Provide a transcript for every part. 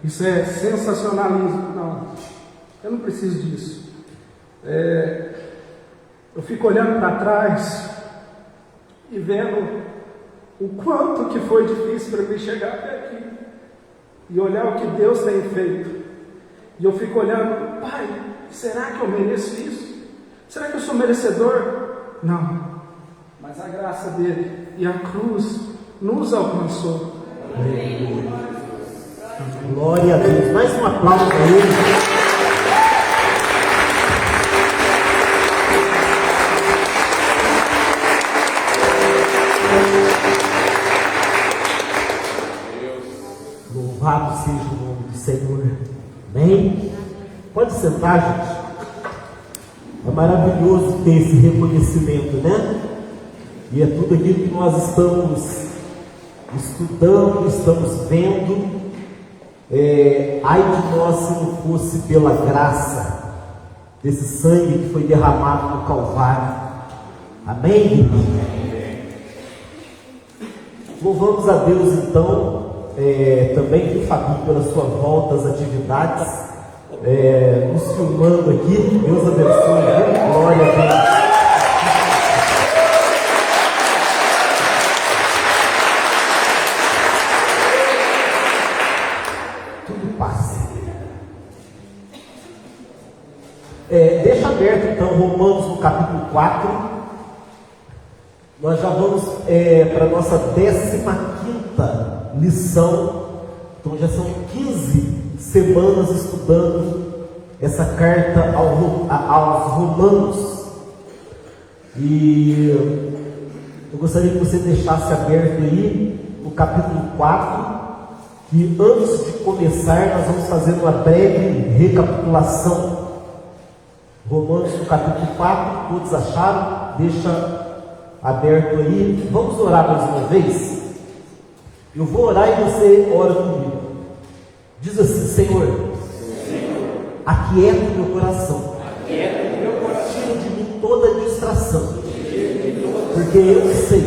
Isso é sensacionalismo. Não, eu não preciso disso. Eu fico olhando para trás e vendo o quanto que foi difícil para mim chegar até aqui e olhar o que Deus tem feito. E eu fico olhando, Pai, será que eu mereço isso? Será que eu sou merecedor? Não, mas a graça dele e a cruz nos alcançou. Glória a Deus. Mais um aplauso a ele. Louvado seja o nome do Senhor. Amém? Pode sentar, gente. É maravilhoso ter esse reconhecimento, né? E é tudo aquilo que nós estamos estudando, estamos vendo. Ai de nós se não fosse pela graça desse sangue que foi derramado no Calvário. Amém, irmão? Louvamos a Deus então, também que Fabi pela sua volta às atividades, nos filmando aqui. Deus abençoe, viu? Glória a Deus. Deixa aberto então Romanos no capítulo 4. Nós já vamos para a nossa 15ª lição. Então já são 15 semanas estudando essa carta aos Romanos. E eu gostaria que você deixasse aberto aí no capítulo 4. E antes de começar, nós vamos fazer uma breve recapitulação. Romanos no capítulo 4, todos acharam? Deixa aberto aí. Vamos orar mais uma vez? Eu vou orar e você ora comigo. Diz assim: Senhor, aquieta o meu coração, tira de mim toda distração, porque eu sei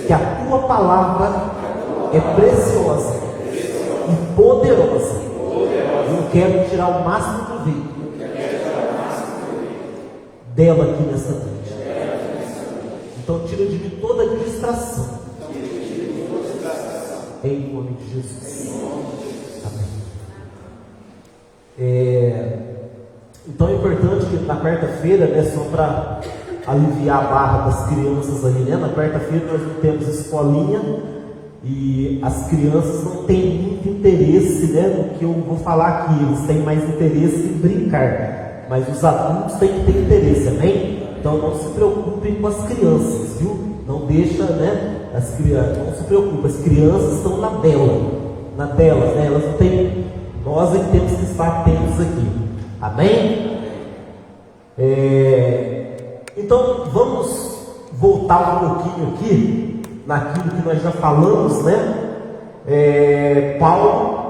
que a tua palavra é preciosa e poderosa. Eu quero tirar o máximo proveito dela aqui nesta noite. Então tira de mim toda distração, em nome de Jesus. Amém. Então é importante que na quarta-feira, né, só para aliviar a barra das crianças ali, né, na quarta-feira nós não temos escolinha e as crianças não têm muito interesse, né, no que eu vou falar aqui. Eles têm mais interesse em brincar, mas os adultos têm que ter interesse, amém? Então não se preocupem com as crianças, viu? Não deixa, né? As crianças, não se preocupem, as crianças estão na tela, né? Elas não têm, nós é que temos que estar atentos aqui, amém? Então vamos voltar um pouquinho aqui naquilo que nós já falamos, né? Paulo,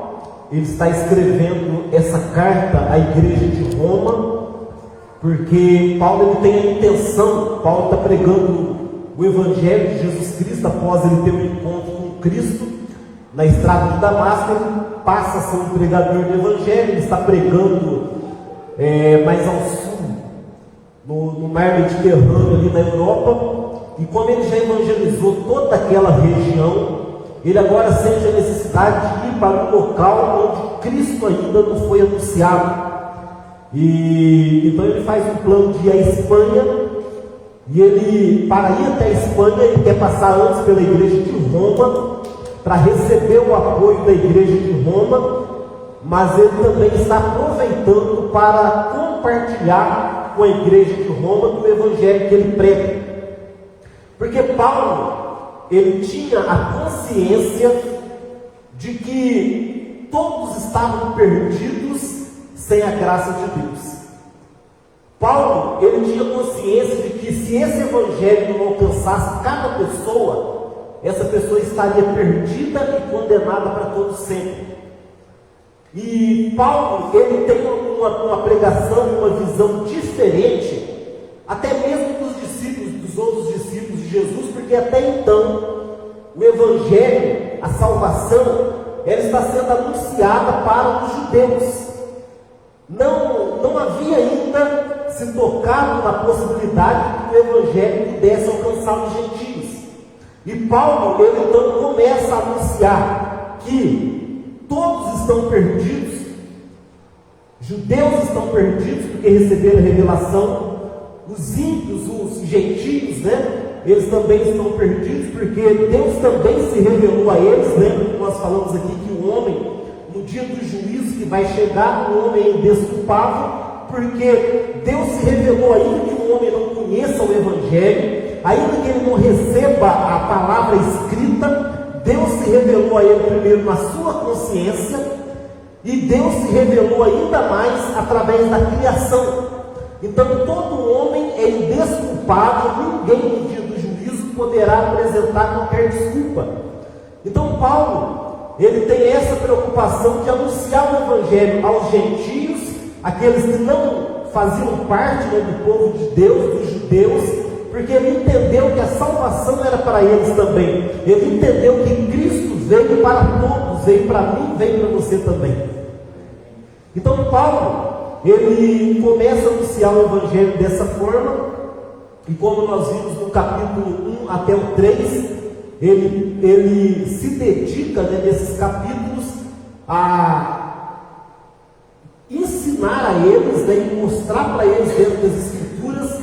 ele está escrevendo essa carta à igreja de Roma, porque Paulo ele tem a intenção, Paulo está pregando o Evangelho de Jesus Cristo após ele ter um encontro com Cristo na estrada de Damasco. Ele passa a ser um pregador do Evangelho, ele está pregando mais ao sul, no mar Mediterrâneo, ali na Europa. E como ele já evangelizou toda aquela região, ele agora sente a necessidade de ir para um local onde Cristo ainda não foi anunciado. E então ele faz um plano de ir à Espanha. E ele, para ir até a Espanha, ele quer passar antes pela igreja de Roma, para receber o apoio da igreja de Roma, mas ele também está aproveitando para compartilhar com a igreja de Roma do evangelho que ele prega. Porque Paulo, ele tinha a consciência de que todos estavam perdidos sem a graça de Deus. Paulo, ele tinha consciência de que se esse evangelho não alcançasse cada pessoa, essa pessoa estaria perdida e condenada para todo sempre. E Paulo, ele tem uma pregação, uma visão diferente, até mesmo dos outros discípulos de Jesus, porque até então o Evangelho, a salvação, ela está sendo anunciada para os judeus. Não havia ainda se tocado na possibilidade de que o Evangelho pudesse alcançar os gentios. E Paulo, ele então começa a anunciar que todos estão perdidos, judeus estão perdidos porque receberam a revelação, os ímpios, os gentios, né? Eles também estão perdidos porque Deus também se revelou a eles. Lembra que nós falamos aqui que o homem, no dia do juízo que vai chegar, o homem é indesculpável, porque Deus se revelou, ainda que o homem não conheça o Evangelho, ainda que ele não receba a palavra escrita, Deus se revelou a ele primeiro na sua consciência, e Deus se revelou ainda mais através da criação. Então todo homem é indesculpável, ninguém no dia do juízo poderá apresentar qualquer desculpa. Então Paulo, ele tem essa preocupação de anunciar o Evangelho aos gentios, aqueles que não faziam parte, né, do povo de Deus, dos judeus, porque ele entendeu que a salvação era para eles também. Ele entendeu que Cristo veio para todos, veio para mim, veio para você também. Então Paulo, ele começa a anunciar o Evangelho dessa forma, e como nós vimos no capítulo 1 até o 3, ele se dedica, né, nesses capítulos a ensinar a eles, né, e mostrar para eles dentro das Escrituras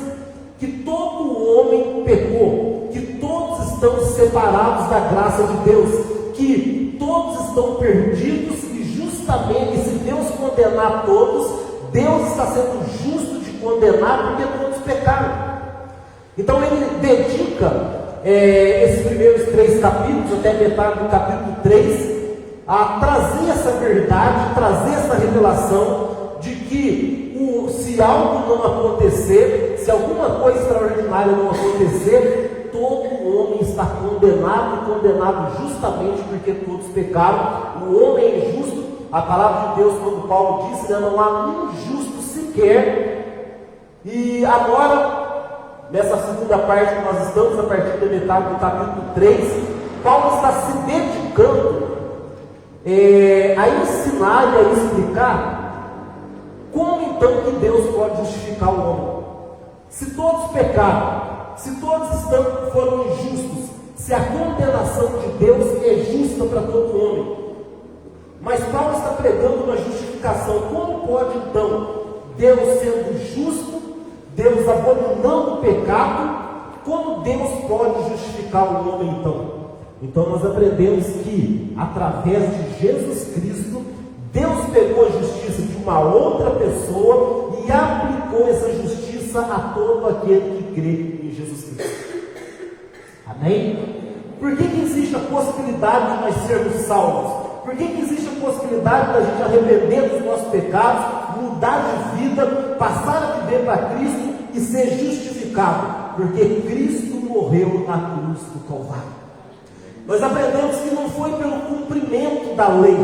que todo homem pecou, que todos estão separados da graça de Deus, que todos estão perdidos, e justamente se Deus condenar todos, Deus está sendo justo de condenar porque todos pecaram. Então ele dedica esses primeiros 3 capítulos, até metade do capítulo 3, a trazer essa verdade, trazer essa revelação de que se algo não acontecer, se alguma coisa extraordinária não acontecer, todo homem está condenado, e condenado justamente porque todos pecaram. O homem é injusto. A palavra de Deus, quando Paulo disse, né, não há um justo sequer. E agora, nessa segunda parte que nós estamos, a partir da metade do capítulo 3, Paulo está se dedicando a ensinar e a explicar como então que Deus pode justificar o homem. Se todos pecaram, se todos foram injustos, se a condenação de Deus é justa para todo homem, mas Paulo está pregando uma justificação. Como pode então Deus sendo justo, Deus abominando o pecado, como Deus pode justificar o homem então? Então nós aprendemos que através de Jesus Cristo, Deus pegou a justiça de uma outra pessoa e aplicou essa justiça a todo aquele que crê em Jesus Cristo. Amém? Por que existe a possibilidade de nós sermos salvos? Por que existe a possibilidade da gente arrepender dos nossos pecados, mudar de vida, passar a viver para Cristo e ser justificado? Porque Cristo morreu na cruz do Calvário. Nós aprendemos que não foi pelo cumprimento da lei,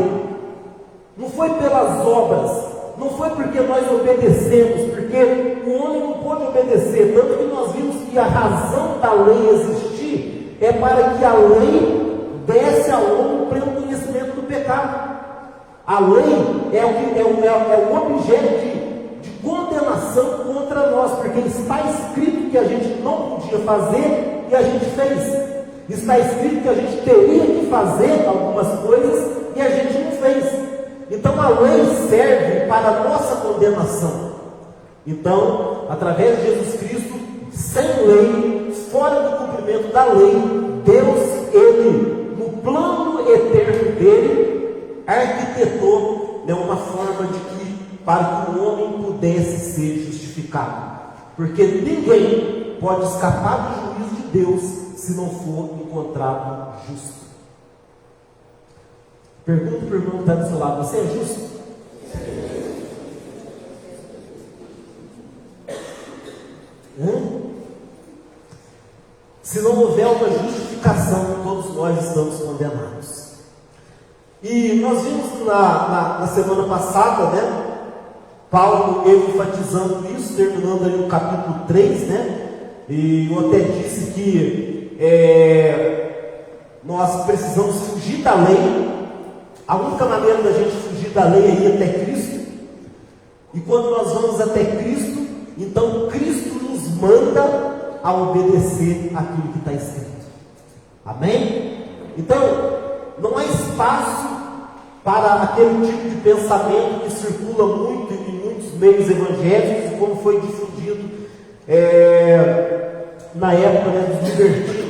não foi pelas obras, não foi porque nós obedecemos, porque o homem não pode obedecer, tanto que nós vimos que a razão da lei existir é para que a lei desse ao homem o pleno conhecimento do pecado. A lei é o objeto de condenação contra nós, porque está escrito que a gente não podia fazer e a gente fez. Está escrito que a gente teria que fazer algumas coisas e a gente não fez. Então a lei serve para a nossa condenação. Então, através de Jesus Cristo, sem lei, fora do cumprimento da lei, Deus, Ele, no plano eterno dele, arquitetou, né, uma forma de que, para que o homem pudesse ser justificado. Porque ninguém pode escapar do juízo de Deus se não for encontrado justo. Pergunta para o irmão que está do seu lado: você é justo? Se não houver uma justificação, todos nós estamos condenados. E nós vimos na semana passada, né, Paulo enfatizando isso, terminando ali no capítulo 3, né? E eu até disse que nós precisamos fugir da lei. A única maneira da gente fugir da lei é ir até Cristo. E quando nós vamos até Cristo, então Cristo nos manda a obedecer aquilo que está escrito. Amém? Então, não há espaço para aquele tipo de pensamento que circula muito em muitos meios evangélicos, como foi difundido na época, né, dos libertinos,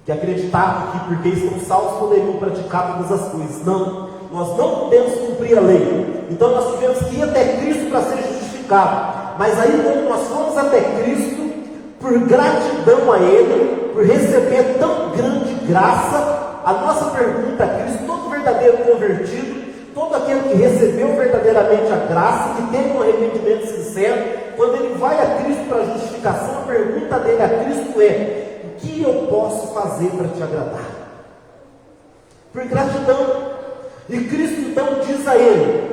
que acreditavam que porque estão salvos poderiam praticar todas as coisas. Não, nós não podemos cumprir a lei. Então nós tivemos que ir até Cristo para ser justificado. Mas aí quando nós fomos até Cristo, por gratidão a Ele, por receber tão grande graça, a nossa pergunta a Cristo, todo verdadeiro convertido, todo aquele que recebeu verdadeiramente a graça, que teve um arrependimento sincero, quando ele vai a Cristo para a justificação, a pergunta dele a Cristo é: o que eu posso fazer para te agradar? Por gratidão. E Cristo então diz a ele: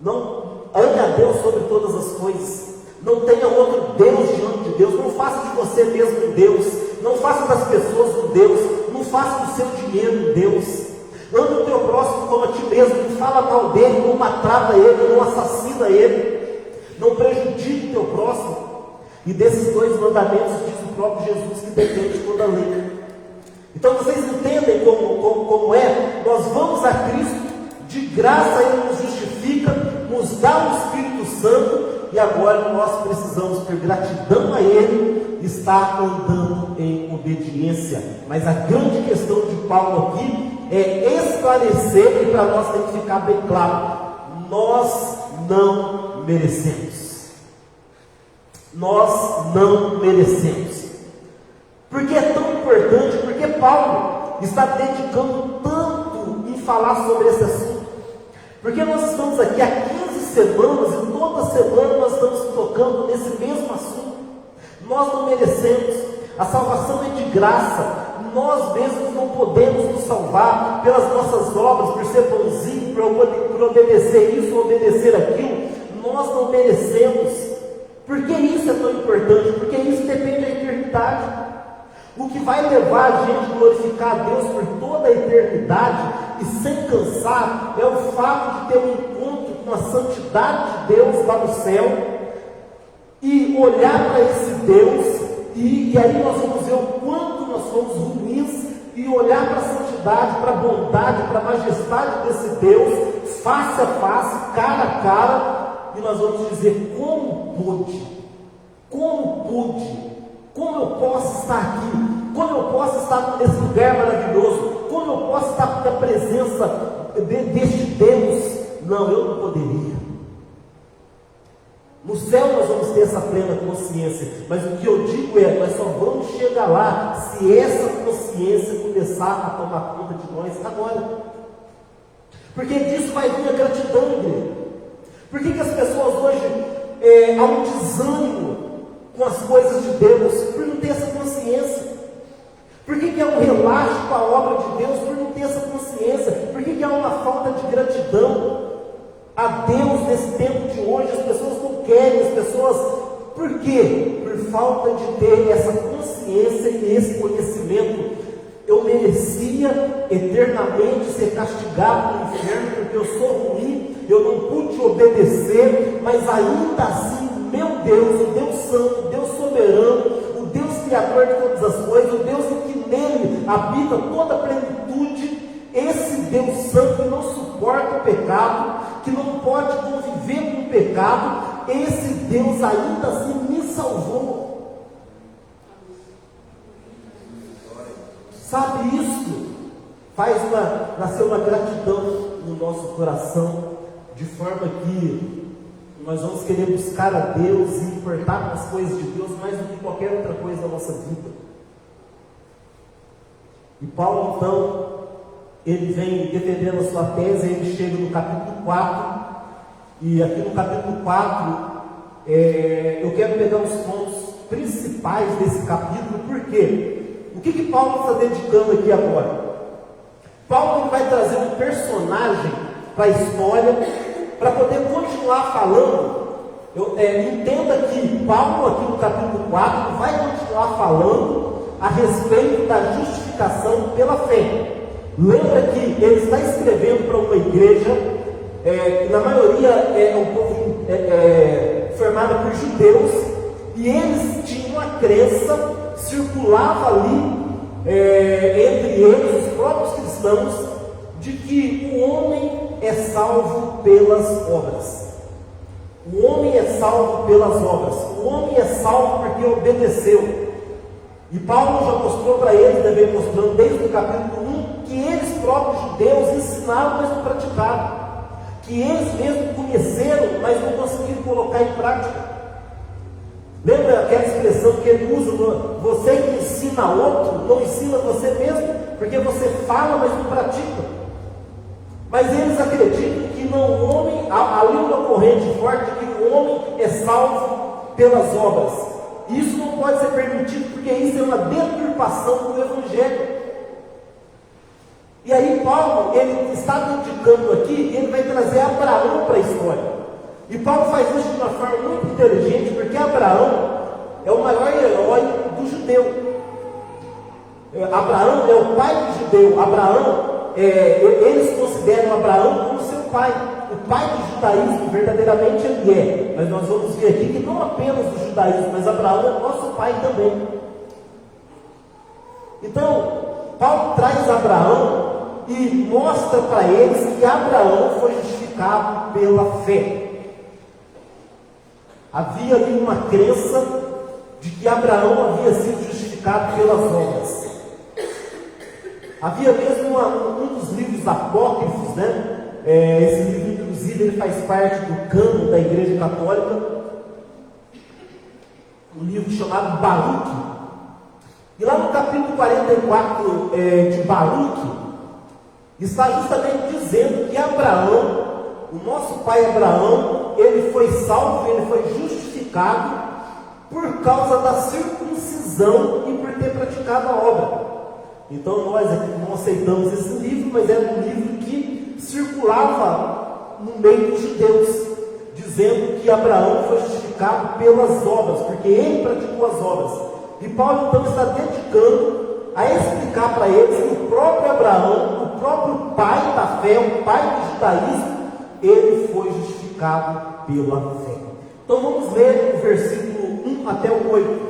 não ame a Deus sobre todas as coisas, não tenha outro Deus diante de Deus, não faça de você mesmo um Deus, não faça das pessoas um Deus, não faça do seu dinheiro um Deus. Ame o teu próximo como a ti mesmo, não fala mal dele, não maltrata ele, não assassina ele, não prejudique o teu próximo. E desses dois mandamentos diz o próprio Jesus que depende de toda a lei. Então vocês entendem como é? Nós vamos a Cristo, de graça Ele nos justifica, nos dá o Espírito Santo, e agora nós precisamos, por gratidão a Ele, estar andando em obediência. Mas a grande questão de Paulo aqui é esclarecer, e para nós tem que ficar bem claro: nós não merecemos. Nós não merecemos. Por que é tão importante? Porque Paulo está dedicando tanto em falar sobre esse assunto. Porque nós estamos aqui há 15 semanas e toda semana nós estamos tocando nesse mesmo assunto. Nós não merecemos. A salvação é de graça. Nós mesmos não podemos nos salvar pelas nossas obras, por ser bonzinho, por obedecer isso ou obedecer aquilo. Nós não merecemos. Por que isso é tão importante? Porque isso depende da eternidade. O que vai levar a gente a glorificar a Deus por toda a eternidade e sem cansar é o fato de ter um encontro com a santidade de Deus lá no céu e olhar para esse Deus e aí nós vamos ver o quanto nós somos ruins e olhar para a santidade, para a bondade, para a majestade desse Deus face a face, cara a cara, e nós vamos dizer: como pude, como eu posso estar aqui, como eu posso estar nesse lugar maravilhoso, como eu posso estar na presença deste Deus? Não, eu não poderia. No céu nós vamos ter essa plena consciência, mas o que eu digo é: nós só vamos chegar lá se essa consciência começar a tomar conta de nós agora. Porque disso vai vir a gratidão, igreja. Por que as pessoas hoje há um desânimo com as coisas de Deus? Por não ter essa consciência. Por que há um relaxo com a obra de Deus? Por não ter essa consciência. Por que há uma falta de gratidão a Deus nesse tempo de hoje? As pessoas não querem, as pessoas... Por quê? Por falta de ter essa consciência e esse conhecimento. Eu merecia eternamente ser castigado no inferno porque eu sou ruim, eu não pude obedecer, mas ainda assim, meu Deus, o Deus Santo, o Deus Soberano, o Deus Criador de todas as coisas, o Deus em que nele habita toda a plenitude, esse Deus Santo que não suporta o pecado, que não pode conviver com o pecado, esse Deus ainda assim me salvou. Sabe, isso faz nascer uma gratidão no nosso coração, de forma que nós vamos querer buscar a Deus e importar com as coisas de Deus mais do que qualquer outra coisa da nossa vida. E Paulo então, ele vem defendendo a sua tese, ele chega no capítulo 4, e aqui no capítulo 4, eu quero pegar os pontos principais desse capítulo. Por quê? O que Paulo está dedicando aqui agora? Paulo vai trazer um personagem para a história, para poder continuar falando. Entenda que Paulo aqui no capítulo 4 vai continuar falando a respeito da justificação justificação pela fé. Lembra que ele está escrevendo para uma igreja, que na maioria é um povo formado por judeus, e eles tinham uma crença, circulava ali entre eles, os próprios cristãos, de que o homem é salvo pelas obras. O homem é salvo pelas obras. O homem é salvo porque obedeceu. E Paulo já mostrou para eles, vem mostrando desde o capítulo 1, que eles próprios judeus ensinaram, mas não praticaram. Que eles mesmos conheceram, mas não conseguiram colocar em prática. Lembra aquela expressão que ele usa? Você que ensina outro, não ensina você mesmo, porque você fala, mas não pratica. Mas eles acreditam que não, o homem, ali uma corrente forte, que o homem é salvo pelas obras. E isso não pode ser permitido, porque isso é uma deturpação do Evangelho. E aí Paulo, ele está dedicando aqui, e ele vai trazer Abraão para a história. E Paulo faz isso de uma forma muito inteligente, porque Abraão é o maior herói do judeu. Abraão é o pai do judeu. Abraão, eles consideram Abraão como seu pai. O pai do judaísmo, verdadeiramente ele é. Mas nós vamos ver aqui que não apenas do judaísmo, mas Abraão é nosso pai também. Então, Paulo traz Abraão e mostra para eles que Abraão foi justificado pela fé. Havia ali uma crença de que Abraão havia sido justificado pelas obras. Havia mesmo um dos livros apócrifos, né? Esse livro, inclusive, ele faz parte do cânon da Igreja Católica, um livro chamado Baruque. E lá no capítulo 44 de Baruque, está justamente dizendo que Abraão, o nosso pai Abraão, ele foi salvo, ele foi justificado por causa da circuncisão e por ter praticado a obra. Então nós aqui não aceitamos esse livro, mas era um livro que circulava no meio dos judeus, dizendo que Abraão foi justificado pelas obras, porque ele praticou as obras. E Paulo então está dedicando a explicar para eles que o próprio Abraão, o próprio pai da fé, o pai do judaísmo, ele foi justificado pela fé. Então vamos ler o versículo 1 até o 8.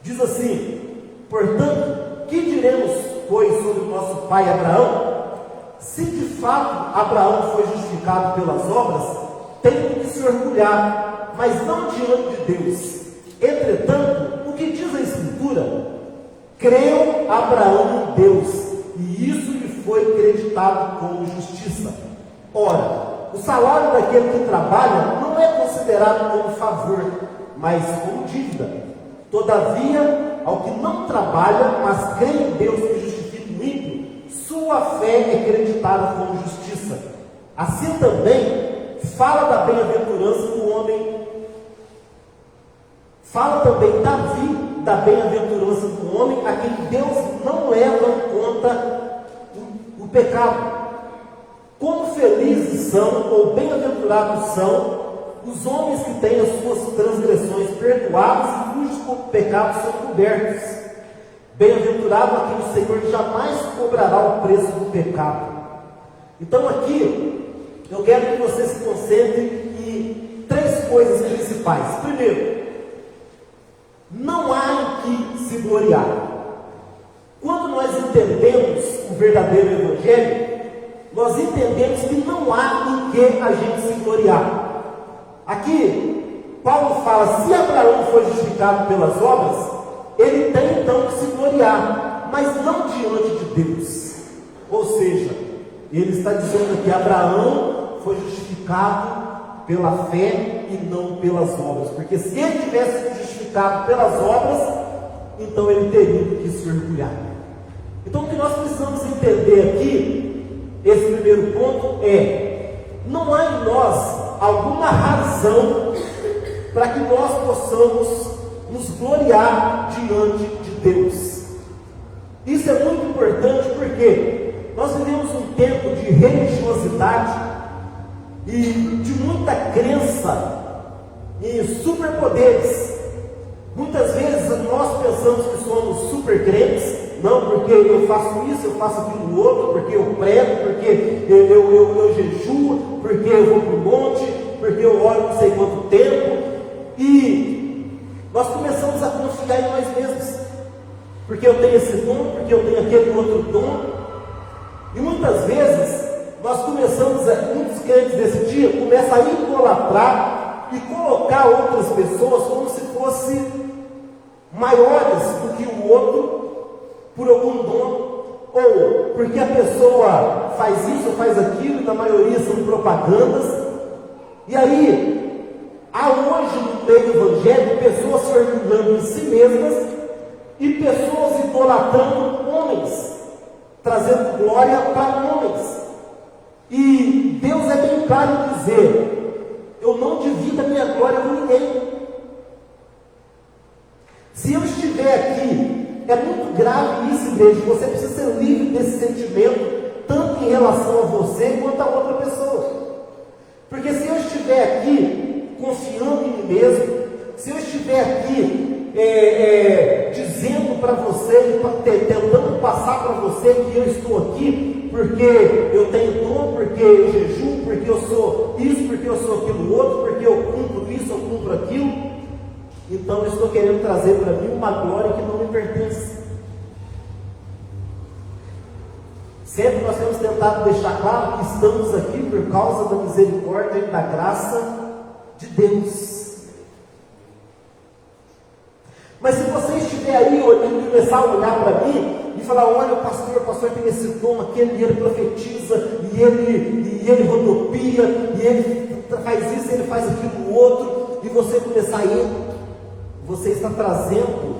Diz assim: portanto, que diremos, pois, sobre o nosso pai Abraão? Se de fato Abraão foi justificado pelas obras, tem que se orgulhar, mas não diante de Deus. Entretanto, o que diz a Escritura? Creu Abraão em Deus, e isso lhe foi creditado como justiça. Ora, o salário daquele que trabalha não é considerado como favor, mas como dívida. Todavia, ao que não trabalha, mas crê em Deus que justifica o ímpio, sua fé é creditada como justiça. Assim também, fala da bem-aventurança do homem. Fala também Davi da bem-aventurança do homem a quem Deus não leva em conta o pecado. Como felizes são, ou bem-aventurados são, os homens que têm as suas transgressões perdoadas e cujos pecados são cobertos. Bem-aventurado a quem o Senhor jamais cobrará o preço do pecado. Então aqui, eu quero que você se concentre em três coisas principais. Primeiro, não há em que se gloriar. Quando nós entendemos o verdadeiro Evangelho, nós entendemos que não há em que a gente se gloriar. Aqui, Paulo fala, se Abraão foi justificado pelas obras, ele tem então que se gloriar, mas não diante de Deus. Ou seja, ele está dizendo que Abraão foi justificado pela fé e não pelas obras, porque se ele tivesse sido justificado pelas obras, então ele teria que se orgulhar. Então o que nós precisamos entender aqui, esse primeiro ponto é, não há em nós alguma razão para que nós possamos nos gloriar diante de Deus. Isso é muito importante porque nós vivemos um tempo de religiosidade e de muita crença em superpoderes. Muitas vezes nós pensamos que somos super crentes, não, porque eu faço isso, eu faço aquilo outro, porque eu prego, porque eu jejuo, porque eu vou para o monte, porque eu oro não sei quanto tempo. E nós começamos a confiar em nós mesmos, porque eu tenho esse dom, porque eu tenho aquele outro dom. E muitas vezes nós começamos, muitos crentes desse dia começam a idolatrar e colocar outras pessoas como se fossem maiores do que o outro por algum dom, ou porque a pessoa faz isso, faz aquilo, e na maioria são propagandas. E aí, há hoje no meio evangélico pessoas se orgulhando em si mesmas e pessoas idolatrando homens, trazendo glória para homens. E Deus é bem claro em dizer: eu não divido a minha glória com ninguém. Se eu estiver aqui, é muito grave isso, igreja. Você precisa ser livre desse sentimento, tanto em relação a você quanto a outra pessoa. Porque se eu estiver aqui confiando em mim mesmo, se eu estiver aqui dizendo para você, tentando passar para você que eu estou aqui porque eu tenho dom, porque eu jejuo, porque eu sou isso, porque eu sou aquilo outro, porque eu cumpro isso, eu cumpro aquilo, então eu estou querendo trazer para mim uma glória que não me pertence. Sempre nós temos tentado deixar claro que estamos aqui por causa da misericórdia e da graça de Deus. Mas se você estiver aí e começar a olhar para mim e falar: olha, o pastor tem esse dom, aquele, ele profetiza, e ele rodopia, e ele faz isso, ele faz aquilo outro, e você começar a ir, você está trazendo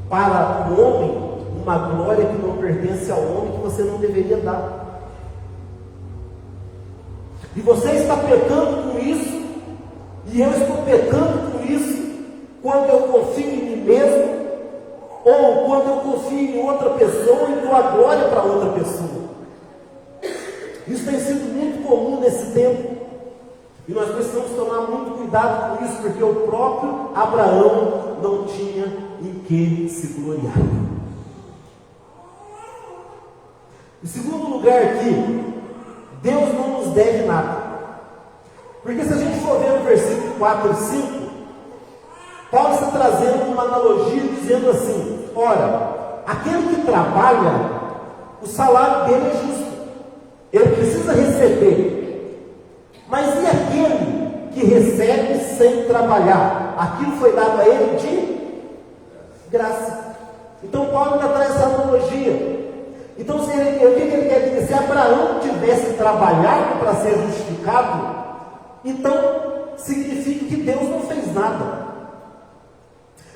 para o homem uma glória que não pertence ao homem, que você não deveria dar. E você está pecando com isso, e eu estou pecando com isso, quando eu confio em mim mesmo, ou quando eu confio em outra pessoa e dou a glória para outra pessoa. Isso tem sido muito comum nesse tempo, e nós precisamos tomar muito cuidado com isso, porque o próprio Abraão não tinha em que se gloriar. Em segundo lugar aqui, Deus não nos deve nada. Porque se a gente for ver no versículo 4 e 5, Paulo está trazendo uma analogia dizendo assim: ora, aquele que trabalha, o salário dele é justo, ele precisa receber. Mas e aquele que recebe sem trabalhar? Aquilo foi dado a ele de graça. Então Paulo ainda traz essa analogia. Então, o que ele quer dizer? Se Abraão tivesse trabalhado para ser justificado, então significa que Deus não fez nada.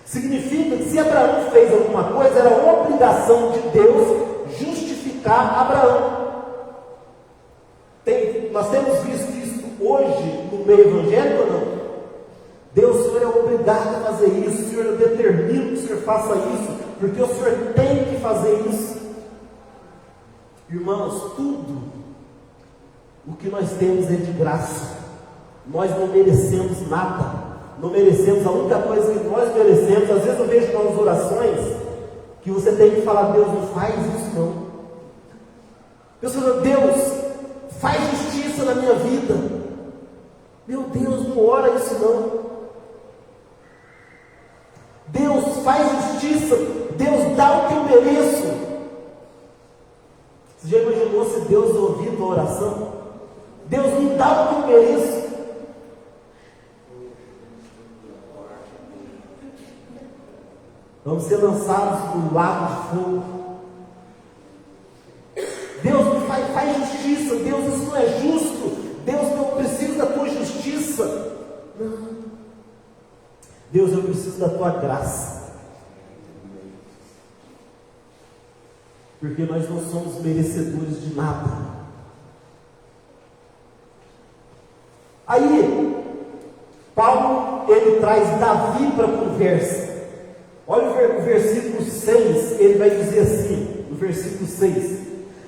Significa que se Abraão fez alguma coisa, era obrigação de Deus justificar Abraão. Nós temos visto isso hoje no meio evangélico ou não? Deus, o Senhor é obrigado a fazer isso, o Senhor determina que o Senhor faça isso, porque o Senhor tem que fazer isso. Irmãos, tudo o que nós temos é de graça. Nós não merecemos nada. Não merecemos. A única coisa que nós merecemos, às vezes eu vejo nas orações que você tem que falar: Deus, não faz isso não. Eu falo: Deus, faz justiça na minha vida. Meu Deus, não ora isso não. Deus, faz justiça. Deus, dá o que eu mereço. Você já imaginou se Deus ouvir tua oração? Deus, me dá o que eu mereço. Vamos ser lançados no lago de fogo. Deus, faz justiça. Deus, isso não é justo. Deus, eu preciso da tua justiça. Não. Deus, eu preciso da tua graça. Porque nós não somos merecedores de nada. Aí, Paulo, ele traz Davi para a conversa. Olha o versículo 6, ele vai dizer assim, no versículo 6.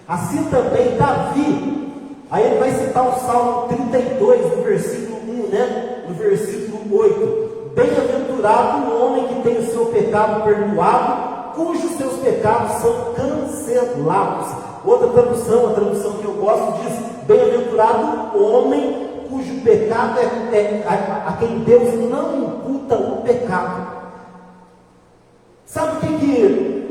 Assim também Davi, aí ele vai citar o Salmo 32, no versículo 1, né? No versículo 8. Bem-aventurado o homem que tem o seu pecado perdoado cujos seus pecados são cancelados. Outra tradução, a tradução que eu gosto, diz: bem-aventurado o homem cujo pecado a quem Deus não imputa o pecado. Sabe o que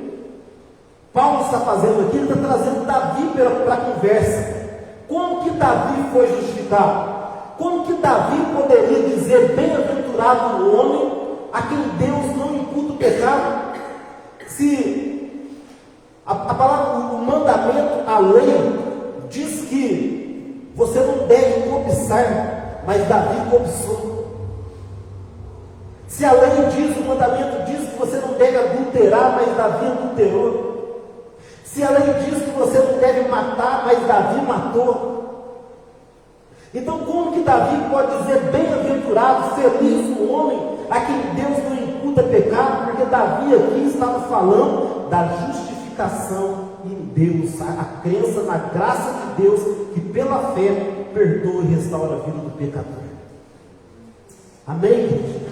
Paulo está fazendo aqui? Ele está trazendo Davi para a conversa. Como que Davi foi justificado? Como que Davi poderia dizer: bem-aventurado o homem a quem Deus não imputa o pecado? Se a palavra, o mandamento, a lei, diz que você não deve cobiçar, mas Davi cobiçou. Se a lei diz, o mandamento diz que você não deve adulterar, mas Davi adulterou. Se a lei diz que você não deve matar, mas Davi matou. Então, como que Davi pode dizer: bem-aventurado, feliz o homem a quem Deus não imputa pecado? Porque Davi aqui estava falando da justificação em Deus, a crença na graça de Deus, que pela fé perdoa e restaura a vida do pecador. Amém, gente?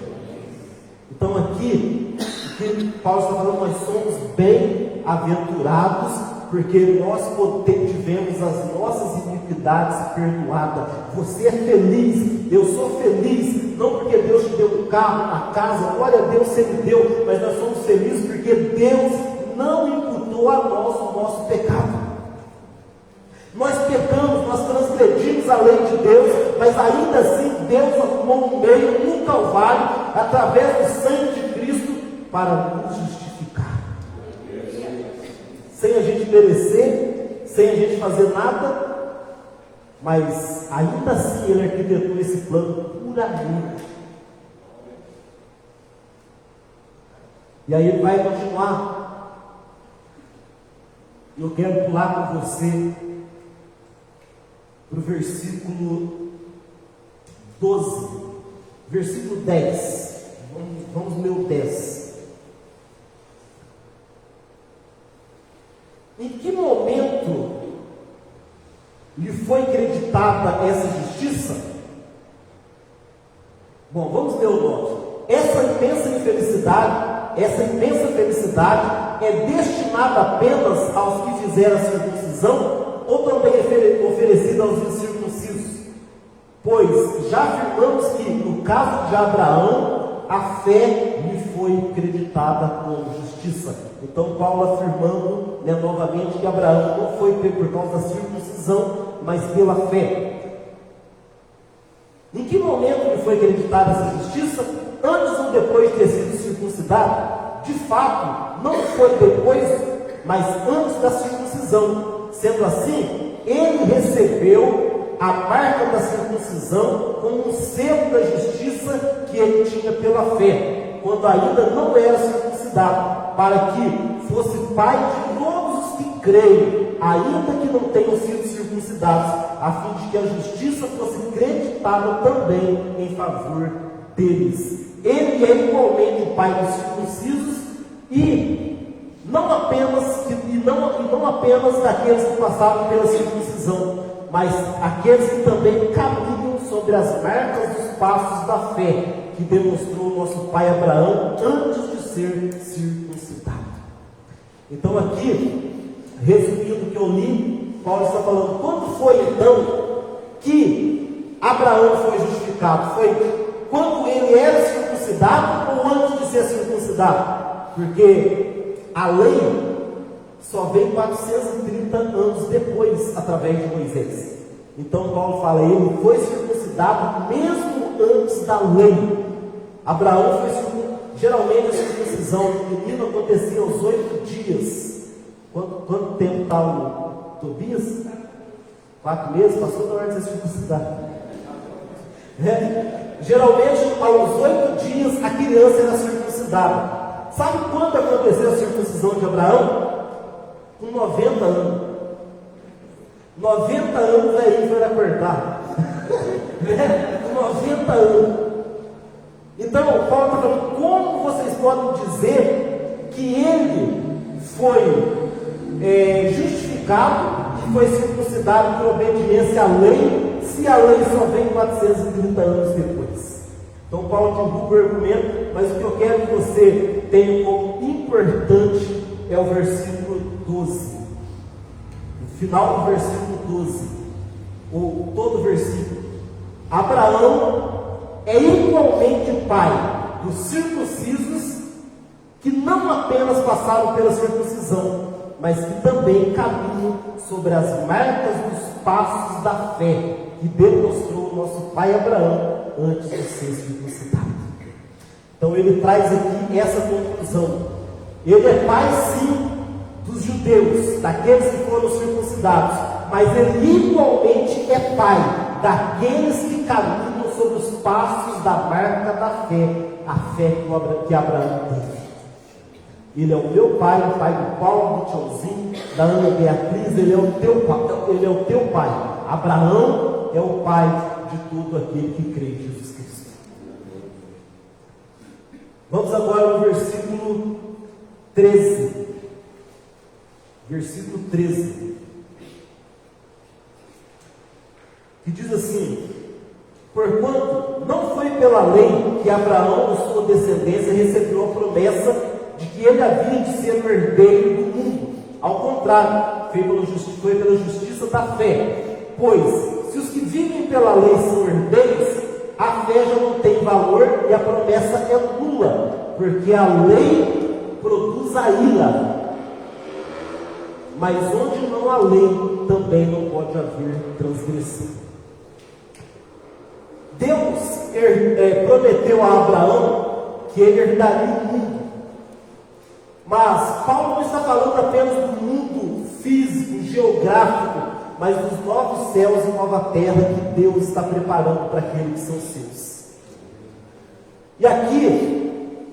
Então aqui, o que Paulo está falando, nós somos bem-aventurados, porque nós tivemos as nossas iniquidades perdoadas. Você é feliz, eu sou feliz, não porque Deus te deu um carro, uma casa, glória a Deus se Ele deu, mas nós somos felizes porque Deus não imputou a nós o nosso pecado. Nós pecamos, nós transgredimos a lei de Deus, mas ainda assim Deus arrumou um meio no Calvário, através do sangue de Cristo, para nos justificar. Sem a gente merecer, sem a gente fazer nada, mas ainda assim Ele arquitetou esse plano puramente. E aí Ele vai continuar. Eu quero pular com você para o versículo 12, versículo 10. Vamos ler o 10. Em que momento lhe foi creditada essa justiça? Bom, vamos ler o 9. Essa imensa felicidade é destinada apenas aos que fizeram a circuncisão, ou também oferecida aos incircuncisos? Pois já afirmamos que no caso de Abraão, a fé lhe foi creditada como justiça. Então Paulo afirmando novamente que Abraão não foi por causa da circuncisão, mas pela fé. Em que momento lhe foi creditada essa justiça? Antes ou depois de ter sido circuncidado? De fato, não foi depois, mas antes da circuncisão. Sendo assim, ele recebeu a marca da circuncisão como um selo da justiça que ele tinha pela fé, quando ainda não era circuncidado, para que fosse pai de todos os que creem, ainda que não tenham sido circuncidados, a fim de que a justiça fosse creditada também em favor deles. Ele é igualmente o pai dos circuncisos e não apenas daqueles que passavam pela circuncisão, mas aqueles que também caminham sobre as marcas dos passos da fé, que demonstrou o nosso pai Abraão antes de ser circuncidado. Então aqui, resumindo o que eu li, Paulo está falando: quando foi então que Abraão foi justificado? Foi quando ele era circuncidado ou antes de ser circuncidado? Porque a lei só vem 430 anos depois, através de Moisés. Então Paulo fala: ele foi circuncidado mesmo antes da lei. Abraão foi circuncidado. Geralmente a circuncisão do menino acontecia aos 8 dias. Quanto tempo está o Tobias? 4 meses? Passou da hora de ser circuncidado. Geralmente aos 8 dias a criança era circuncidada. Sabe quando aconteceu a circuncisão de Abraão? Com 90 anos. 90 anos aí foi acordar. Com 90 anos. Então, Paulo está falando: como vocês podem dizer que ele foi justificado e foi circuncidado por obediência à lei, se a lei só vem 430 anos depois? Então Paulo divulga o argumento, mas o que eu quero que você tenha como importante é o versículo 12. O final do versículo 12, ou todo o versículo. Abraão é igualmente pai dos circuncisos, que não apenas passaram pela circuncisão, mas que também caminham sobre as marcas dos passos da fé que demonstrou o nosso pai Abraão antes de ser circuncidado. Então ele traz aqui essa conclusão. Ele é pai sim dos judeus, daqueles que foram circuncidados, mas ele igualmente é pai daqueles que caminham sobre os passos da marca da fé, a fé que Abraão teve. Ele é o meu pai, o pai do Paulo, do Tiozinho, da Ana Beatriz, ele é o teu pai, ele é o teu pai. Abraão é o pai de todo aquele que crê em Jesus Cristo. Vamos agora ao versículo 13. Versículo 13. Que diz assim: porquanto não foi pela lei que Abraão, ou sua descendência, recebeu a promessa de que ele havia de ser o herdeiro do mundo. Ao contrário, foi pela justiça da fé. Pois, se os que vivem pela lei são herdeiros, a fé já não tem valor e a promessa é nula, porque a lei produz a ira. Mas onde não há lei, também não pode haver transgressão. Deus prometeu a Abraão que ele herdaria o mundo. Mas Paulo não está falando apenas do mundo físico, geográfico, mas dos novos céus e nova terra que Deus está preparando para aqueles que são seus. E aqui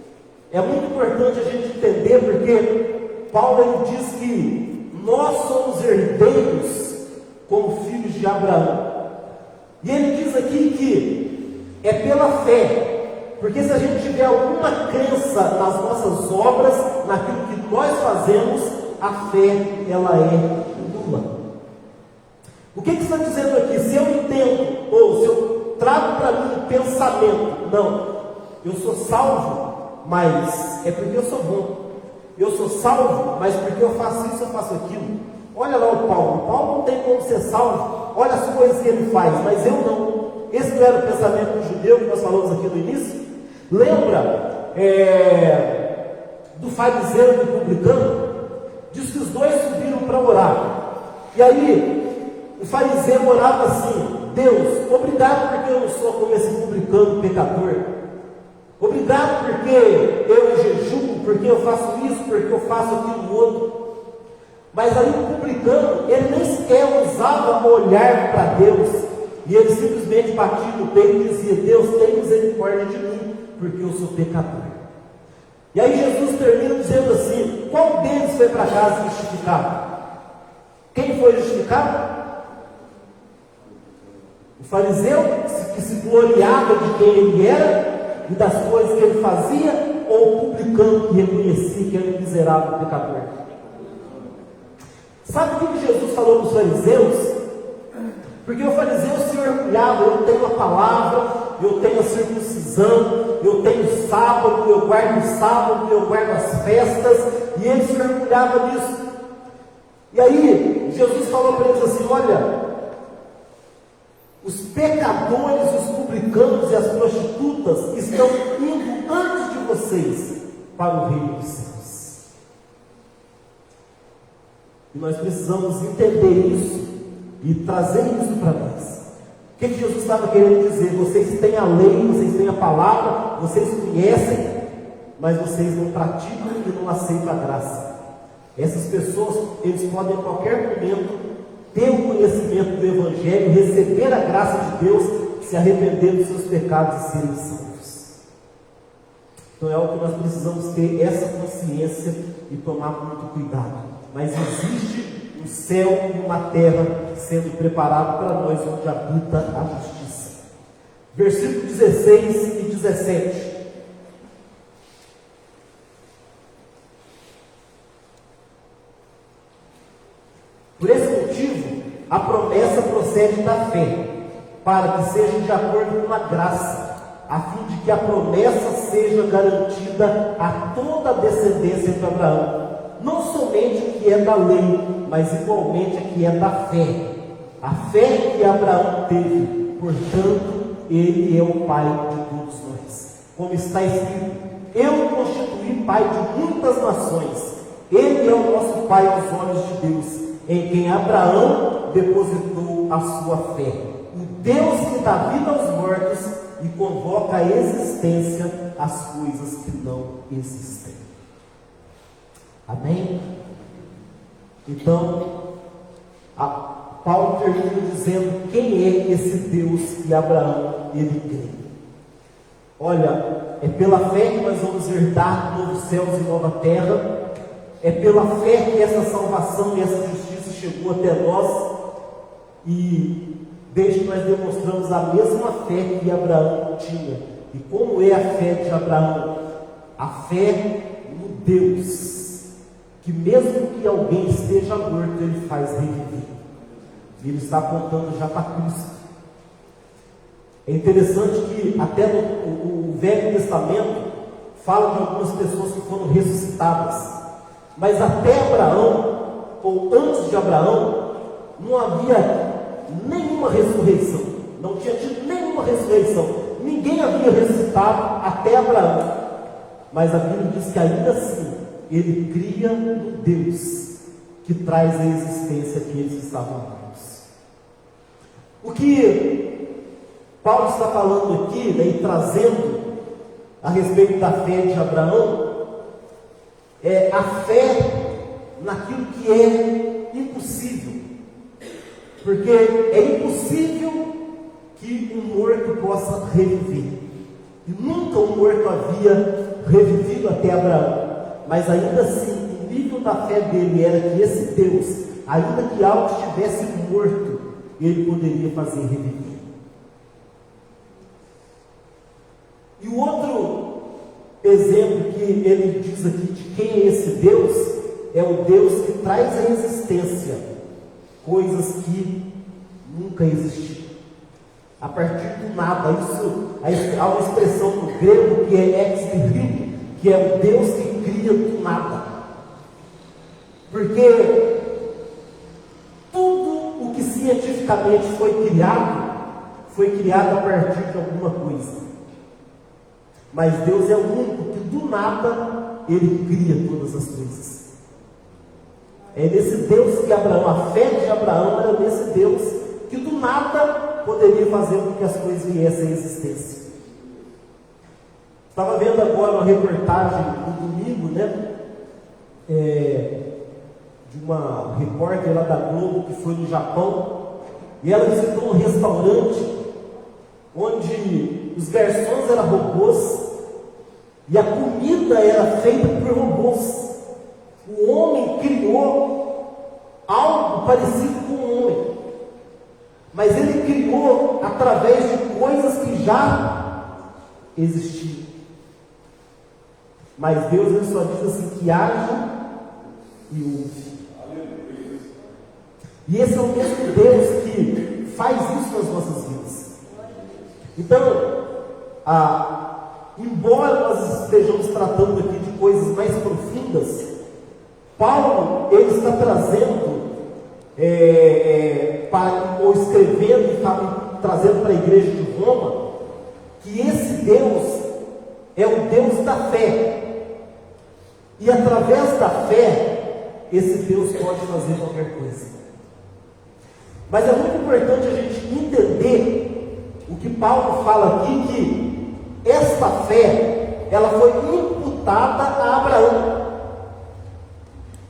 é muito importante a gente entender, porque Paulo ele diz que nós somos herdeiros como filhos de Abraão. E ele diz aqui que é pela fé. Porque se a gente tiver alguma crença nas nossas obras, naquilo que nós fazemos, a fé, ela é nula. O que está dizendo aqui? Se eu entendo, ou se eu trago para mim o pensamento, não, eu sou salvo, mas é porque eu sou bom. Eu sou salvo, mas porque eu faço isso, eu faço aquilo. Olha lá o Paulo não tem como ser salvo, olha as coisas que ele faz, mas eu não. Esse não era o pensamento do judeu que nós falamos aqui no início? Lembra do fariseu e do publicano? Diz que os dois subiram para orar. E aí, o fariseu orava assim: Deus, obrigado porque eu não sou como esse publicano pecador. Obrigado porque eu jejuo, porque eu faço isso, porque eu faço aquilo outro. Mas aí o publicano, ele nem sequer ousava olhar para Deus. E ele simplesmente batia no peito e dizia: Deus, tem misericórdia de mim, porque eu sou pecador. E aí Jesus termina dizendo assim: qual deles foi para casa justificado? Quem foi justificado? O fariseu, que se gloriava de quem ele era e das coisas que ele fazia, ou o publicano que reconhecia que era um miserável pecador? Sabe o que Jesus falou para os fariseus? Porque o fariseu se orgulhava: eu tenho a palavra, eu tenho a circuncisão, eu tenho o sábado, eu guardo o sábado, eu guardo as festas, e ele se orgulhava disso. E aí, Jesus falou para eles assim: olha, os pecadores, os publicanos e as prostitutas estão indo antes de vocês para o reino dos céus. E nós precisamos entender isso e trazer isso para nós. O que Jesus estava querendo dizer? Vocês têm a lei, vocês têm a palavra, vocês conhecem, mas vocês não praticam e não aceitam a graça. Essas pessoas, eles podem a qualquer momento ter o conhecimento do Evangelho, receber a graça de Deus, se arrepender dos seus pecados e serem salvos. Então é o que nós precisamos ter, essa consciência, e tomar muito cuidado. Mas existe um céu e uma terra sendo preparado para nós, onde habita a justiça. Versículo 16 e 17. Por esse motivo, a promessa procede da fé, para que seja de acordo com a graça, a fim de que a promessa seja garantida a toda a descendência de Abraão, não somente o que é da lei, mas igualmente o que é da fé. A fé que Abraão teve, portanto, ele é o pai de todos nós. Como está escrito: eu o constituí pai de muitas nações. Ele é o nosso pai aos olhos de Deus, em quem Abraão depositou a sua fé. O Deus que dá vida aos mortos e convoca à existência as coisas que não existem. Amém? Então, Paulo termina dizendo quem é esse Deus que Abraão ele crê. Olha, é pela fé que nós vamos herdar novos céus e nova terra. É pela fé que essa salvação e essa justiça chegou até nós. E desde que nós demonstramos a mesma fé que Abraão tinha. E como é a fé de Abraão? A fé no Deus, que mesmo que alguém esteja morto, ele faz reviver. Ele está apontando já para Cristo. É interessante que até o Velho Testamento fala de algumas pessoas que foram ressuscitadas. Mas até Abraão, ou antes de Abraão, não havia nenhuma ressurreição. Não tinha tido nenhuma ressurreição. Ninguém havia ressuscitado até Abraão. Mas a Bíblia diz que ainda assim, ele cria no Deus que traz a existência aqueles que estavam mortos. O que Paulo está falando aqui, né, e trazendo a respeito da fé de Abraão, é a fé naquilo que é impossível. Porque é impossível que um morto possa reviver. E nunca um morto havia revivido até Abraão. Mas ainda assim, o nível da fé dele era que esse Deus, ainda que algo estivesse morto, ele poderia fazer reviver. E o outro exemplo que ele diz aqui de quem é esse Deus, é o Deus que traz à existência coisas que nunca existiram. A partir do nada. Há uma expressão no grego que é ex nihilo, que é o Deus que cria do nada. Porque tudo o que cientificamente foi criado a partir de alguma coisa. Mas Deus é o único que do nada ele cria todas as coisas. É nesse Deus que Abraão, a fé de Abraão era nesse Deus que do nada poderia fazer com que as coisas viessem à existência. Estava vendo agora uma reportagem no domingo, né? De uma repórter lá da Globo que foi no Japão, e ela visitou um restaurante onde os garçons eram robôs e a comida era feita por robôs. O homem criou algo parecido com um homem, mas ele criou através de coisas que já existiam. Mas Deus ele só diz assim que haja e ouve. E esse é o mesmo Deus que faz isso nas nossas vidas. Então, embora nós estejamos tratando aqui de coisas mais profundas, Paulo ele está trazendo ou escrevendo e trazendo para a igreja de Roma que esse Deus é o Deus da fé. E através da fé, esse Deus pode fazer qualquer coisa. Mas é muito importante a gente entender o que Paulo fala aqui, que esta fé, ela foi imputada a Abraão.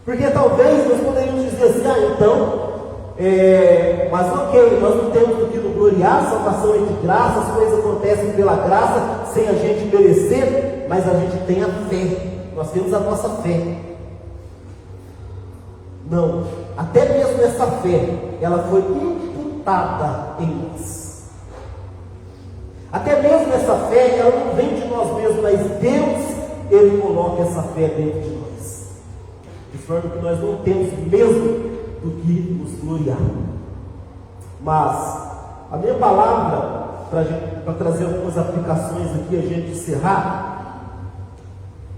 Porque talvez nós poderíamos dizer assim, então, mas ok, nós não temos do que nos gloriar, a salvação é de graça, as coisas acontecem pela graça, sem a gente merecer, mas a gente tem a fé. Nós temos a nossa fé. Não, até mesmo essa fé, ela foi imputada em nós. Até mesmo essa fé, ela não vem de nós mesmos, mas Deus, Ele coloca essa fé dentro de nós. De forma que nós não temos mesmo do que nos gloriar. Mas, a minha palavra, para trazer algumas aplicações aqui, a gente encerrar,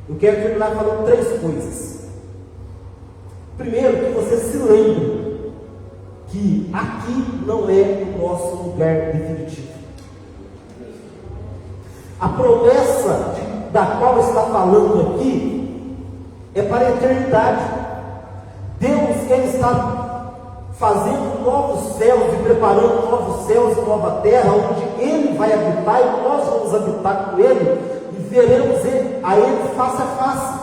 eu quero terminar falando três coisas. Primeiro, que você se lembre que aqui não é o nosso lugar definitivo. A promessa da qual está falando aqui é para a eternidade. Deus, Ele está fazendo novos céus e preparando novos céus e nova terra, onde Ele vai habitar e nós vamos habitar com Ele e veremos a Ele face a face.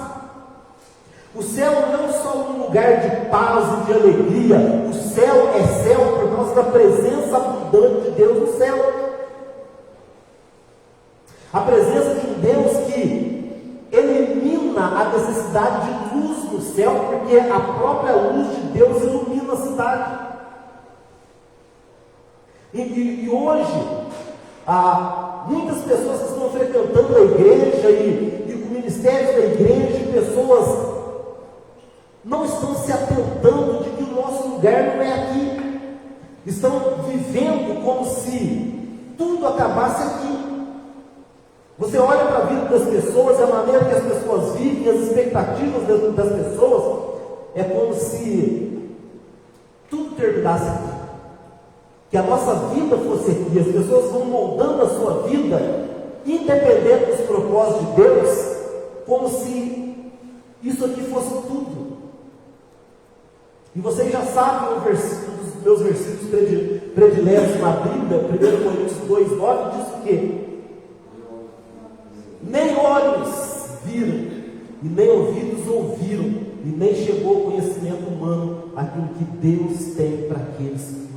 O céu não é só um lugar de paz e de alegria. O céu é céu por causa da presença abundante de Deus no céu. A presença de um Deus que elimina a necessidade de luz no céu, porque a própria luz de Deus ilumina a cidade. E hoje, muitas pessoas que estão frequentando a igreja e o ministério da igreja, pessoas não estão se atentando de que o nosso lugar não é aqui. Estão vivendo como se tudo acabasse aqui. Você olha para a vida das pessoas, a maneira que as pessoas vivem, as expectativas das pessoas, é como se tudo terminasse aqui. Que a nossa vida fosse aqui. As pessoas vão moldando a sua vida, independente dos propósitos de Deus, como se isso aqui fosse tudo. E vocês já sabem um dos meus versículos prediletos na Bíblia, 1 Coríntios 2,9, diz o quê? Nem olhos viram, e nem ouvidos ouviram, e nem chegou ao conhecimento humano aquilo que Deus tem para aqueles que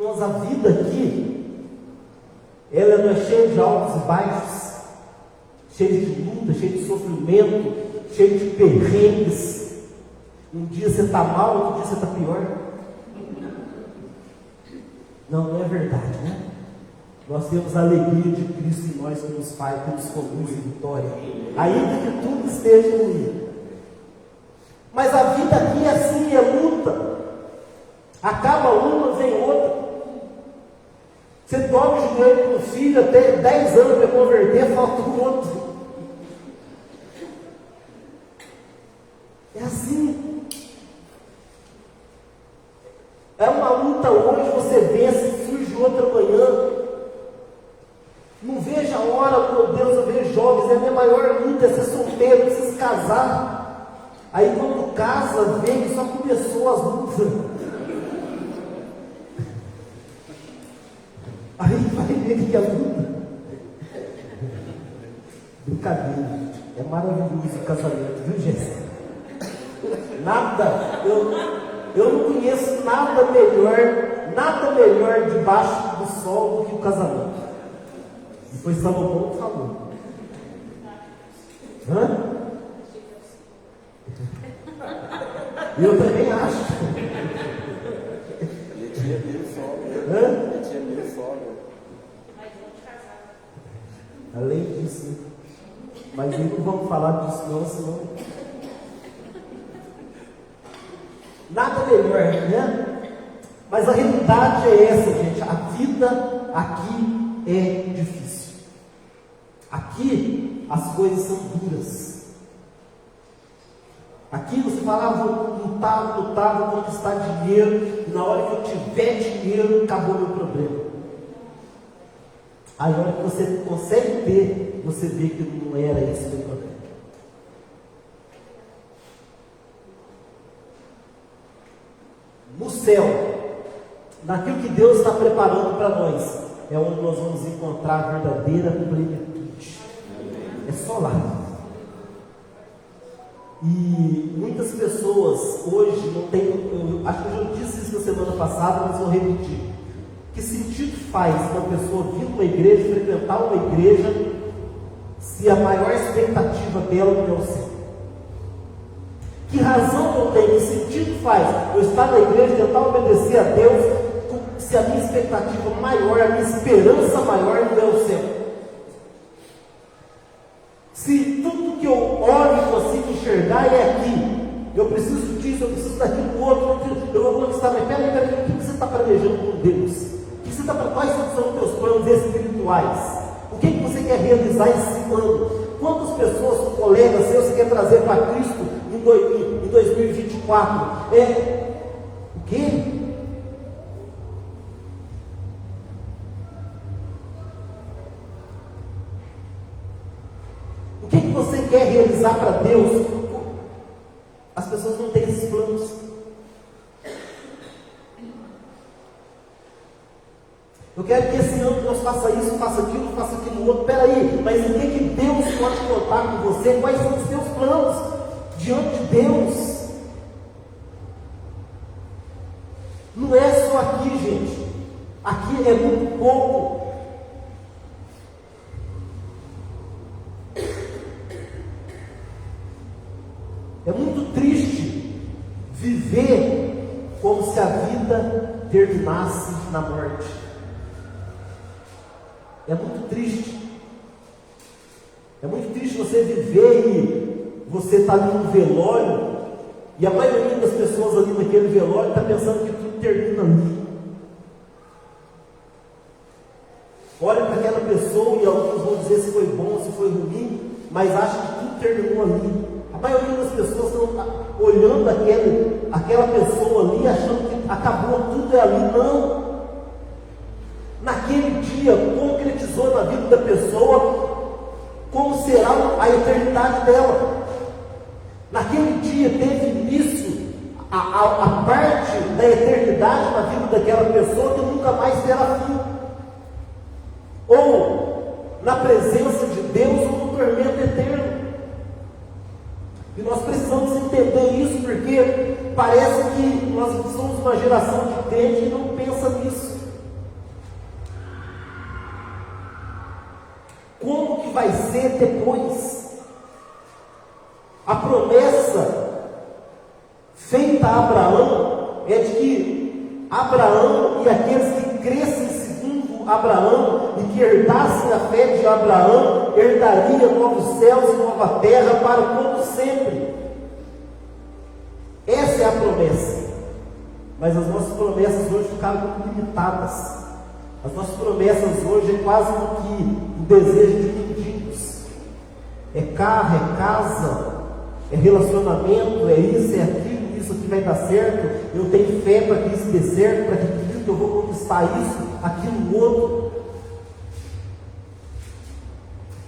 amam. Mas a vida aqui, ela não é cheia de altos e baixos, cheia de luta, cheia de sofrimento, cheio de perrengues. Um dia você está mal, outro dia você está pior. Não é verdade, né? Nós temos a alegria de Cristo em nós que nos faz, que nos conduz em vitória, ainda que tudo esteja ruim. Mas a vida aqui é assim, é luta. Acaba uma, vem outra. Você dobra o joelho com o filho até 10 anos para converter, falta um outro. É assim. É uma luta hoje, você vence, surge outra manhã. Não vejo a hora, meu Deus, eu vejo jovens, é a minha maior luta, é ser solteiro, preciso casar. Aí quando casa, vê que só começou as lutas. Aí vai ver que é luta. Brincadeira, é maravilhoso o casamento, viu, Jéssica? Nada, eu não conheço nada melhor debaixo do sol do que o casamento. E foi Salomão que falou. Eu também acho. Além disso, mas aí não vamos falar disso não, senão. Nada melhor, né? Mas a realidade é essa, gente. A vida aqui é difícil. Aqui as coisas são duras. Aqui você fala, vou lutar, vou conquistar dinheiro, e na hora que eu tiver dinheiro, acabou meu problema. Aí na hora que você consegue ter, você vê que não era esse o meu problema. No céu, naquilo que Deus está preparando para nós, é onde nós vamos encontrar a verdadeira plenitude. É só lá. E muitas pessoas hoje não têm, eu acho que eu já disse isso na semana passada, mas vou repetir. Que sentido faz uma pessoa vir para uma igreja, frequentar uma igreja, se a maior expectativa dela não é o céu? Que razão eu tenho? Que sentido faz eu estar na igreja, tentar obedecer a Deus, se a minha expectativa maior, a minha esperança maior não é o céu? Se tudo que eu olho e consigo enxergar é aqui, eu preciso disso, eu preciso daquilo outro, eu vou conquistar, mas peraí, o que você está planejando com Deus? Quais são os teus planos espirituais? O que você quer realizar esse ano? Quantas pessoas, são colegas seus, você quer trazer para Cristo em 2024. O quê? O que você quer realizar para Deus? As pessoas não têm esses planos. Eu quero que esse ano Deus faça isso, faça aquilo outro. Peraí, mas o que Deus pode contar com você? Quais são os seus planos diante de Deus? Não é só aqui, gente. Aqui é muito pouco. É muito triste viver como se a vida terminasse na morte. É muito triste. É muito triste você viver e você está ali no velório e a maioria das pessoas ali naquele velório está pensando que tudo termina ali. Olha para aquela pessoa e alguns vão dizer se foi bom, se foi ruim, mas acham que tudo terminou ali. A maioria das pessoas estão olhando aquela pessoa ali, achando que acabou tudo ali. Não! Naquele dia, concretizou na vida da pessoa como será a eternidade dela. Naquele dia, teve início a parte da eternidade na vida daquela pessoa que nunca mais terá fim. Ou na presença de Deus ou no tormento eterno. E nós precisamos entender isso, porque parece que nós somos uma geração de crente que não pensa nisso. Como que vai ser depois? A promessa feita a Abraão é de que Abraão e aqueles que crescem segundo Abraão e que herdassem a fé de Abraão, herdariam novos céus e nova terra para todo sempre. Essa é a promessa. Mas as nossas promessas hoje ficaram muito limitadas. As nossas promessas hoje é quase que o desejo de mendigos. É carro, é casa, é relacionamento, é isso, é aquilo, isso aqui vai dar certo. Eu tenho fé para que isso dê certo, para que eu vou conquistar isso, aquilo, outro.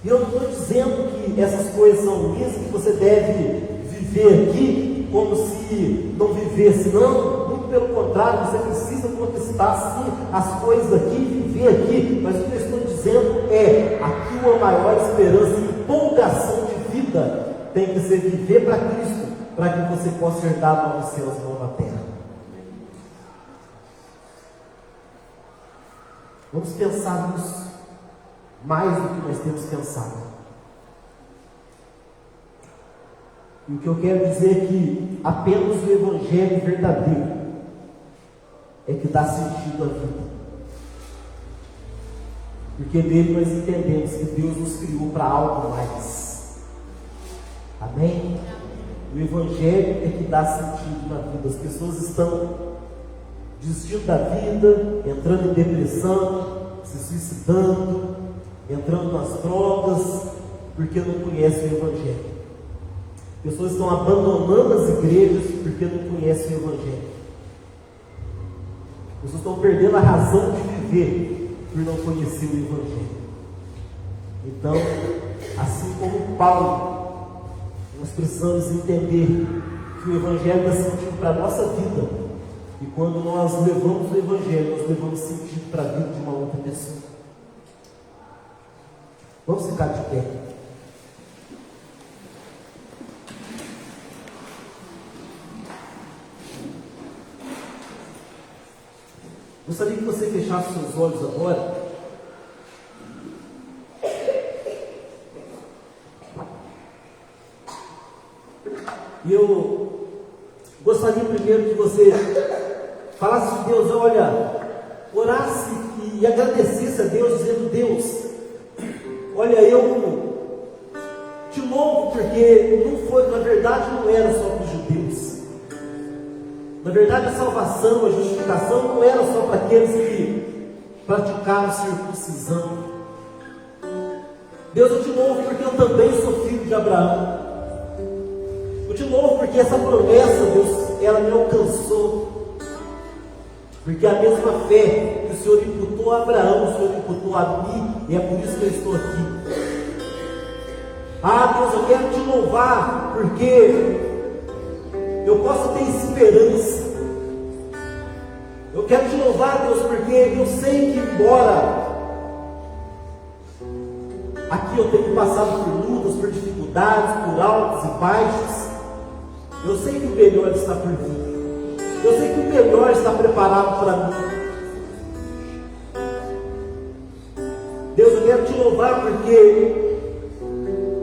E eu não estou dizendo que essas coisas são ruins, que você deve viver aqui como se não vivesse, não. Muito pelo contrário, você precisa conquistar sim as coisas aqui, viver aqui. Mas o que eu estou dizendo é, aqui uma maior esperança e empolgação de vida tem que ser viver para Cristo, para que você possa herdar novos céus e nova terra. Vamos pensar nisso mais do que nós temos pensado. E o que eu quero dizer é que apenas o Evangelho verdadeiro é que dá sentido à vida. Porque nele nós entendemos que Deus nos criou para algo mais. Amém? O Evangelho é que dá sentido na vida. As pessoas estão desistindo da vida, entrando em depressão, se suicidando, entrando nas drogas, porque não conhecem o Evangelho. Pessoas estão abandonando as igrejas porque não conhecem o Evangelho. Pessoas estão perdendo a razão de viver por não conhecer o Evangelho. Então, assim como Paulo, nós precisamos entender que o Evangelho dá sentido para a nossa vida. E quando nós levamos o Evangelho, nós levamos sentido para a vida de uma outra pessoa. Vamos ficar de pé. Gostaria que você fechasse seus olhos agora. E eu gostaria primeiro que você falasse de Deus, olha, orasse e agradecesse a Deus, dizendo: Deus, olha, eu te louvo, porque não foi, na verdade, não era só para os judeus. Na verdade, a salvação, a justificação não era só para aqueles que praticaram circuncisão. Deus, eu te louvo porque eu também sou filho de Abraão. Eu te louvo porque essa promessa, Deus, ela me alcançou. Porque a mesma fé que o Senhor imputou a Abraão, o Senhor imputou a mim, e é por isso que eu estou aqui. Ah, Deus, eu quero te louvar porque eu posso ter esperança. Eu quero te louvar, Deus, porque eu sei que embora aqui eu tenho passado por lutas, por dificuldades, por altos e baixos, eu sei que o melhor está por vir. Eu sei que o melhor está preparado para mim. Deus, eu quero te louvar porque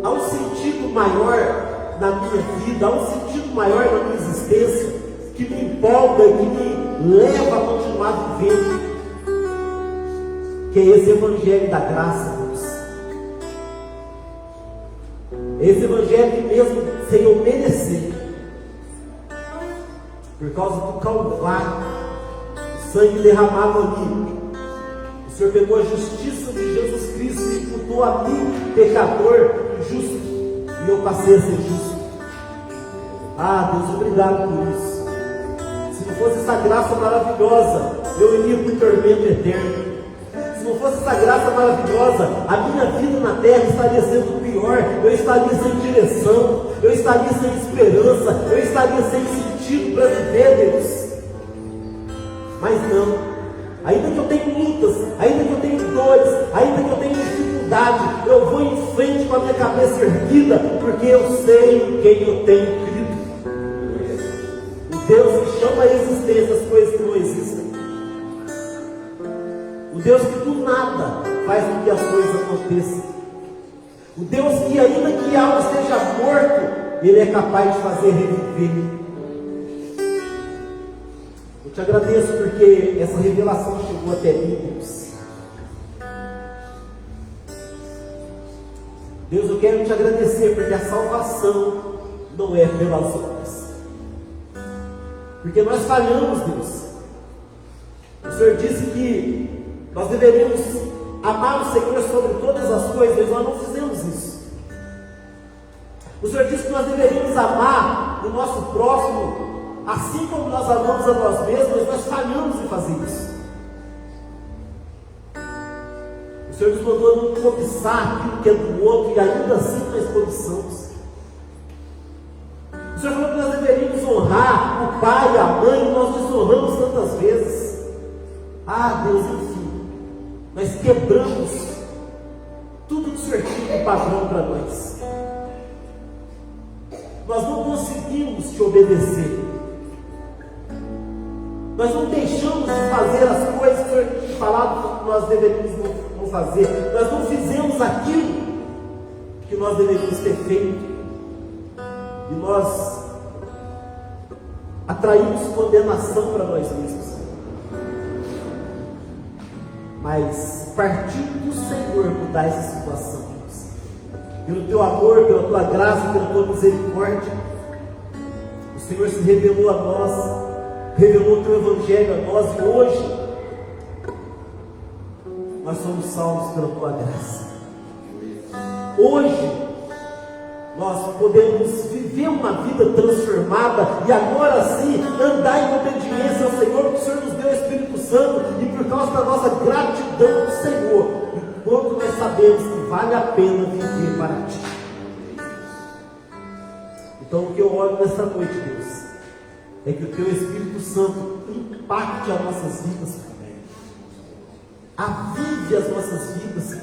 há um sentido maior na minha vida, há um sentido maior na minha existência, que me empolga e que me leva a continuar vivendo, que é esse Evangelho da graça, Deus. Esse Evangelho que mesmo sem eu merecer, por causa do Calvário, o sangue derramado ali, o Senhor pegou a justiça de Jesus Cristo e imputou a mim, pecador, injusto, e eu passei a ser justo. Ah, Deus, obrigado por isso. Se não fosse essa graça maravilhosa, eu iria para o tormento eterno. Se não fosse essa graça maravilhosa, a minha vida na terra estaria sendo pior. Eu estaria sem direção, eu estaria sem esperança, eu estaria sem sentido para viver, Deus. Mas não, ainda que eu tenha lutas, ainda que eu tenha dores, ainda que eu tenha dificuldade, eu vou em frente com a minha cabeça erguida, porque eu sei em quem eu tenho crido. O Deus que chama a existência as coisas que não existem. O Deus que do nada faz com que as coisas aconteçam. O Deus que, ainda que algo esteja morto, Ele é capaz de fazer reviver. Eu te agradeço porque essa revelação chegou até mim, Deus. Deus, eu quero te agradecer porque a salvação não é pelas obras. Porque nós falhamos, Deus. O Senhor disse que nós deveríamos amar o Senhor sobre todas as coisas, nós não fizemos isso. O Senhor disse que nós deveríamos amar o nosso próximo assim como nós amamos a nós mesmos, mas nós falhamos em fazer isso. O Senhor nos mandou não cobiçar aquilo que é do outro, e ainda assim nós cobiçamos. O Senhor falou que nós deveríamos honrar o pai e a mãe, e nós desonramos tantas vezes. Ah, Deus, enfim, nós quebramos tudo que o Senhor tinha de padrão para nós. Nós não conseguimos te obedecer. Nós não deixamos de fazer as coisas que o Senhor tinha falado que nós deveríamos não fazer. Nós não fizemos aquilo que nós deveríamos ter feito. E nós atraímos condenação para nós mesmos. Mas partiu do Senhor mudar essa situação. Pelo teu amor, pela tua graça, pela tua misericórdia, o Senhor se revelou a nós, revelou o teu evangelho a nós, e hoje nós somos salvos pela tua graça. Hoje nós podemos viver uma vida transformada e agora sim andar em obediência ao Senhor, porque o Senhor nos deu o Espírito Santo, e por causa da nossa gratidão ao Senhor, enquanto nós sabemos que vale a pena viver para ti. Então o que eu oro nessa noite, Deus, é que o teu Espírito Santo impacte as nossas vidas, avive as nossas vidas,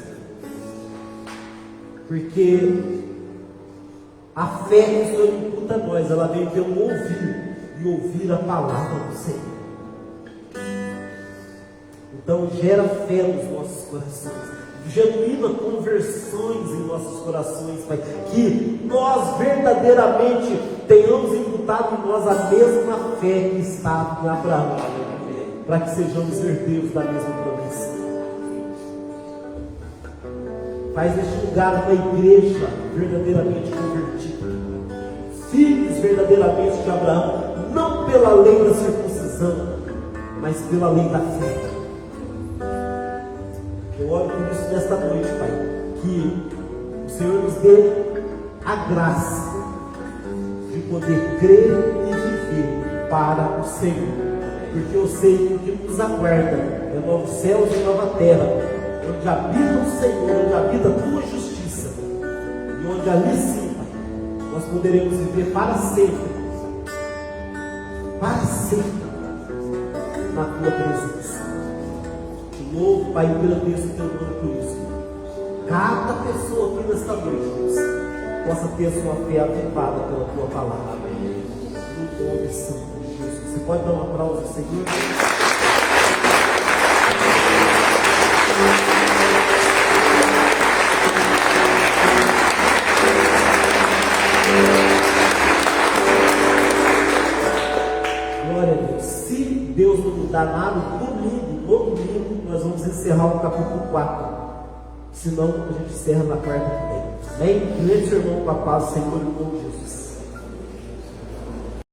porque a fé que o Senhor imputa a nós, ela vem pelo ouvir, e ouvir a palavra do Senhor. Então gera fé nos nossos corações, genuína conversões em nossos corações, Pai, que nós verdadeiramente tenhamos imputado em nós a mesma fé que estava em Abraão, para que sejamos herdeiros da mesma promessa. Faz neste lugar uma igreja verdadeiramente convertida, filhos verdadeiramente de Abraão, não pela lei da circuncisão, mas pela lei da fé. Eu oro por isso nesta noite, Pai, que Senhor nos dê a graça de poder crer e viver para o Senhor. Porque eu sei que o que nos aguarda é novos céus e nova terra, onde habita o Senhor, onde habita a tua justiça, e onde ali sim nós poderemos viver para sempre na tua presença. De novo, Pai, agradeço o teu nome por isso. Cada pessoa aqui nesta noite, Deus, possa ter sua fé avivada pela tua palavra. No nome santo de Jesus. Você pode dar um aplauso ao Senhor? Glória a Deus. Se Deus não mudar nada, no domingo, nós vamos encerrar o capítulo 4. Senão, a gente encerra na quarta que vem. Amém? Grande irmão com a paz, Senhor, em nome de Jesus.